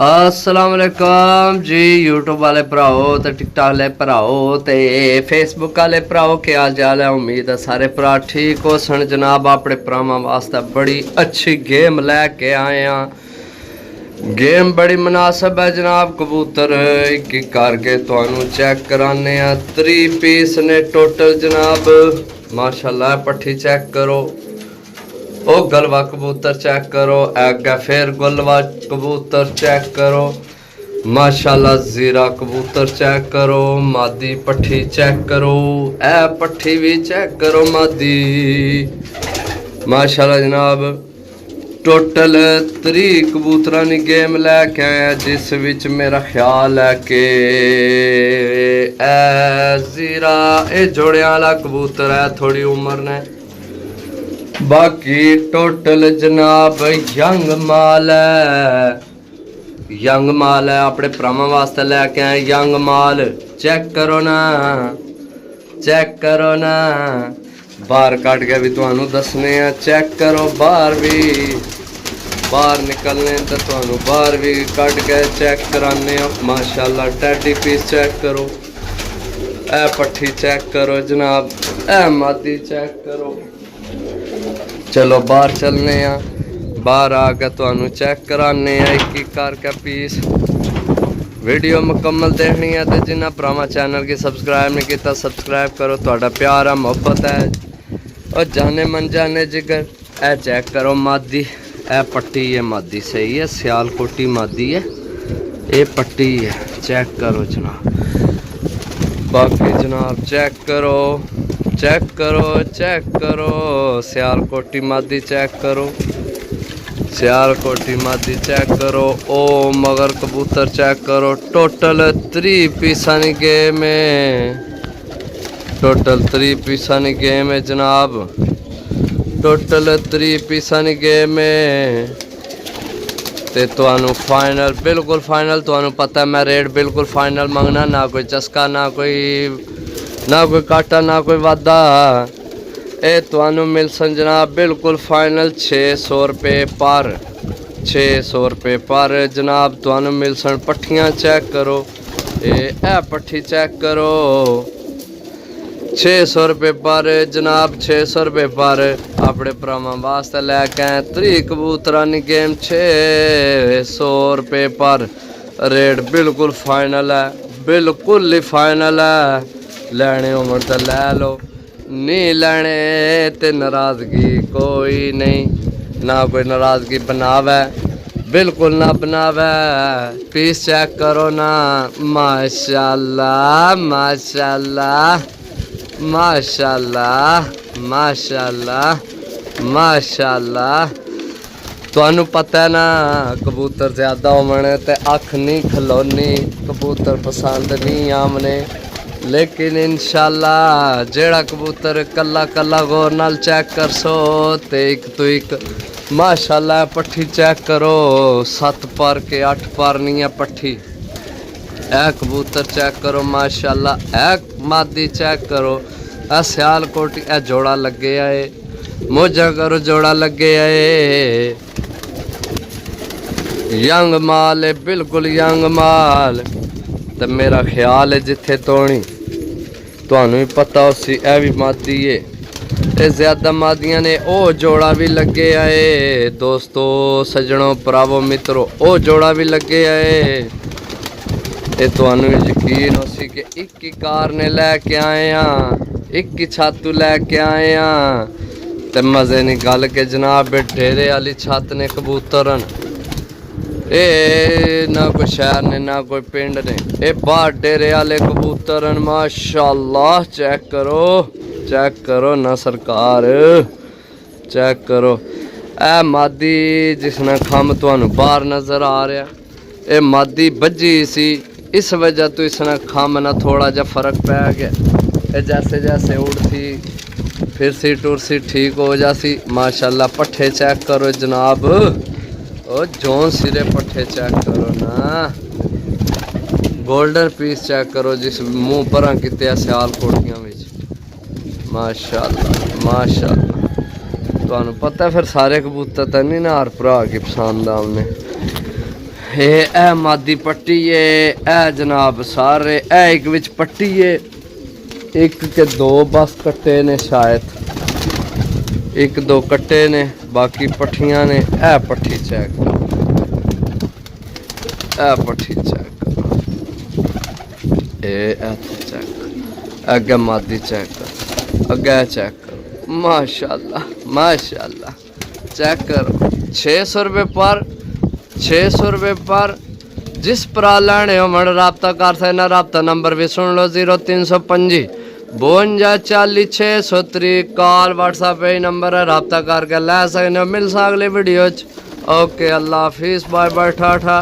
अस्सलाम वालेकुम जी यूट्यूब वाले भराओ ते टिकटॉक वाले भराओ ते फेसबुक वाले भराओ क्या हाल चाल है। उम्मीद है सारे भरा ठीक हो सन। जनाब अपने भरावां वास्ते बड़ी अच्छी गेम लैके आए हैं। गेम बड़ी मुनासिब है जनाब। कबूतर एक एक करके तुहानू चेक कराने 3 पीस ने टोटल जनाब। माशाल्लाह पट्ठी चेक करो। ओ गलवा कबूतर चेक करो। अगे फिर गलवा कबूतर चेक करो। माशाल्लाह जीरा कबूतर चेक करो। मादी पट्ठी चेक करो। ए पट्ठी भी चेक करो मादी। माशाल्लाह जनाब टोटल 3 कबूतर की गेम लैके आया जिस विच मेरा ख्याल है कि जीरा ये जोड़े वाला कबूतर है। थोड़ी उम्र ने बाकी टोटल जनाब यंग माल है। यंग माल है अपने भरावां वास्ते लैके आए यंग माल। चेक करो ना चेक करो ना। बाहर कट के भी तुहानू दसने चेक करो। बाहर भी बाहर निकलने तो तुहानू बाहर भी कट के चेक कराने। माशाल्लाह टैडी पीस चेक करो। ए पट्ठी चेक करो जनाब। ए मादी चेक करो। चलो बाहर चलने बाहर आके तुहानू चेक कराने एक एक करके पीस। वीडियो मुकम्मल देखनी है तो जिन्हें भरावां चैनल की सब्सक्राइब नहीं किया सब्सक्राइब करो। तुहाडा प्यार है मुहब्बत है और जाने मन जाने जिगर। ए चेक करो मादी। ए पट्टी है मादी सही है। सियालकोटी मादी है। ये पट्टी है चेक करो जनाब। बाकी जनाब चेक करो चेक करो चेक करो। सियालकोटी मादी चेक करो। सियालकोटी मादी चेक करो। ओ मगर कबूतर चेक करो। टोटल 3 पीसा की गेम है। टोटल 3 पीसा की गेम है जनाब। टोटल 3 पीसा की गेम है ते तुहानू फाइनल बिल्कुल फाइनल। तुहानू पता है मैं रेट बिल्कुल फाइनल मंगना। ना कोई चस्का ना कोई काटा ना कोई वादा। ये तुहानू मिल सन जनाब बिल्कुल फाइनल 600 रुपये पर। 600 रुपये पर जनाब तुहानू मिल सन। पट्ठियाँ चेक करो। ए पट्ठी चेक करो। 600 रुपये पर जनाब 600 रुपये पर अपने भरावां वास्ते लैके आए 3 कबूतर की गेम 600 रुपये पर। रेट बिल्कुल फाइनल है बिल्कुल ही फाइनल है। लैने होवन तो लै लो नहीं लैने तो नाराज़गी कोई नहीं। ना कोई नाराज़गी बनावे बिल्कुल ना बनावे। पीस चेक करो ना। माशाल्लाह माशाल्लाह माशाल्लाह माशाल्लाह माशाल्लाह। तुहानू पता है ना कबूतर ज़्यादा होने तो अख नहीं खलोनी। कबूतर पसंद नहीं आमने। लेकिन इंशाल्लाह जेड़ा कबूतर कला कला गौर नाल चेक कर सो तो एक तो एक माशाल्लाह। पट्ठी चेक करो 7 पर के 8 पर नहीं है पट्ठी। ए कबूतर चेक करो माशाल्लाह। ए मादी चेक करो। ए सियालकोटी ए जोड़ा लगे आए। मोजा करो जोड़ा लगे आए। यंग माल है बिल्कुल यंग माल। तो मेरा ख्याल है जिथे तोनी तुहानू भी पता उसी ए भी मादी है। ये ज्यादा मादियां ने ओ जोड़ा भी लगे आए। दोस्तों सजनों भरावो मित्रों ओ जोड़ा भी लगे आए। ये तुहानू यकीन उसी कि एक ही कार ने लैके आए हैं। एक ही छातू लैके आए हैं ते मजे नहीं गल के जनाब डेरे वाली छत ने कबूतर ए ना कोई शहर ने ना कोई पिंड ने। ये बाहर डेरे वाले कबूतर माशाल्लाह। चेक करो ना सरकार चेक करो। ए मादी जिसने खम तुहानू बाहर नजर आ रहा ये मादी बजी सी इस वजह तो इसने खम ना थोड़ा जा फर्क पै गया। ये जैसे जैसे उड़ती फिर सी टुरसी ठीक हो जासी। माशाल्लाह पट्ठे चेक करो जनाब। ओ जोन सिरे पट्ठे चेक करो ना। गोल्डन पीस चेक करो जिस मुँह भरा किते सियालकोटियां विच। माशाल्लाह माशाल्लाह। तुहानू पता फिर सारे कबूतर तो नहीं ना हर भरा की पसंद आने। ਇਹ ਮਾਦੀ ਪੱਟੀ ਏ, ਇਹ ਜਨਾਬ ਸਾਰੇ ਇਹ ਇੱਕ ਵਿੱਚ ਪੱਟੀ ਏ, ਇੱਕ ਕੇ ਦੋ ਬਸ ਕੱਟੇ ਨੇ ਸ਼ਾਇਦ, ਇੱਕ ਦੋ ਕੱਟੇ ਨੇ, ਬਾਕੀ ਪੱਠੀਆਂ ਨੇ। ਇਹ ਪੱਠੀ ਚੈੱਕ ਕਰੋ, ਇਹ ਪੱਠੀ ਚੈੱਕ ਕਰੋ, ਇਹ चेक अगे मादी चेक कर, अगे चेक करो, माशाल्लाह माशाल्लाह। चेक करो 600 रुपये पर, 600 रुपये पर। जिस भरा लैने हो मन रबता कर सकना। रबता नंबर भी सुन लो 0325 52 40 630। कॉल व्हाट्सएप पे नंबर है, रबता करके लै सकते हो। मिल सकते वीडियो च। ओके अल्लाह हाफिज़, बाय बाय, टाटा।